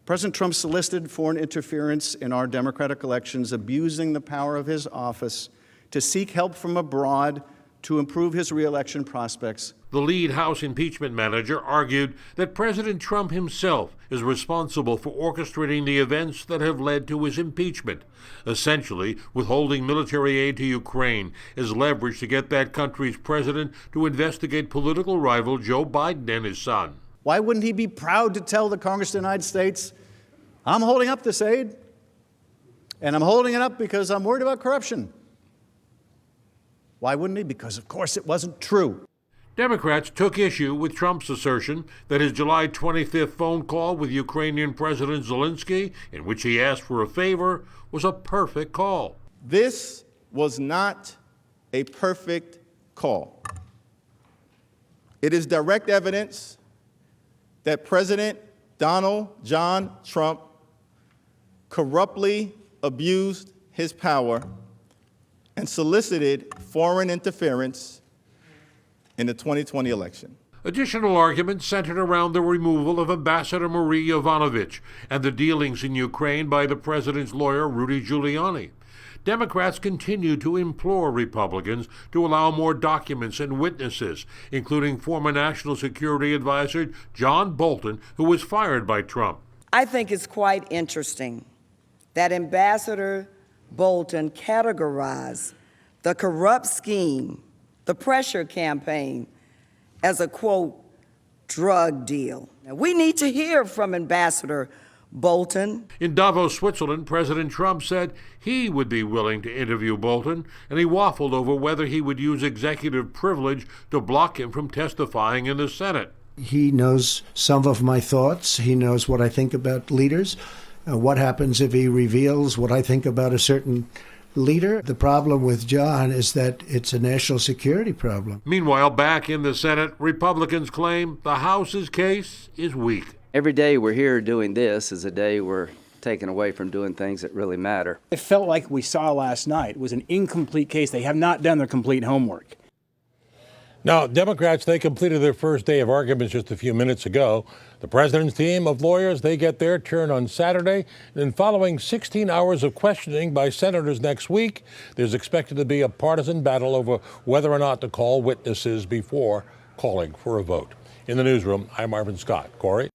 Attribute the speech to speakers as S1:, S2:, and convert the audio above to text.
S1: President Trump solicited foreign interference in our democratic elections, abusing the power of his office to seek help from abroad to improve his re-election prospects.
S2: The lead House impeachment manager argued that President Trump himself is responsible for orchestrating the events that have led to his impeachment, essentially withholding military aid to Ukraine as leverage to get that country's president to investigate political rival Joe Biden and his son.
S1: Why wouldn't he be proud to tell the Congress of the United States, I'm holding up this aid, and I'm holding it up because I'm worried about corruption? Why wouldn't he? Because, of course, it wasn't true.
S2: Democrats took issue with Trump's assertion that his July 25th phone call with Ukrainian President Zelensky, in which he asked for a favor, was a perfect call.
S3: This was not a perfect call. It is direct evidence that President Donald John Trump corruptly abused his power and solicited foreign interference in the 2020 election.
S2: Additional arguments centered around the removal of Ambassador Marie Yovanovitch and the dealings in Ukraine by the president's lawyer, Rudy Giuliani. Democrats continue to implore Republicans to allow more documents and witnesses, including former National Security Advisor John Bolton, who was fired by Trump.
S4: I think it's quite interesting that Ambassador Bolton categorized the corrupt scheme, the pressure campaign, as a, quote, drug deal. Now, we need to hear from Ambassador Bolton.
S2: In Davos, Switzerland, President Trump said he would be willing to interview Bolton, and he waffled over whether he would use executive privilege to block him from testifying in the Senate.
S5: He knows some of my thoughts. He knows what I think about leaders. What happens if he reveals what I think about a certain leader? The problem with John is that it's a national security problem.
S2: Meanwhile, back in the Senate, Republicans claim the House's case is weak.
S6: Every day we're here doing this is a day we're taken away from doing things that really matter.
S7: It felt like we saw last night was an incomplete case. They have not done their complete homework.
S8: Now, Democrats, they completed their first day of arguments just a few minutes ago. The president's team of lawyers, they get their turn on Saturday. And following 16 hours of questioning by senators next week, there's expected to be a partisan battle over whether or not to call witnesses before calling for a vote. In the newsroom, I'm Marvin Scott. Corey?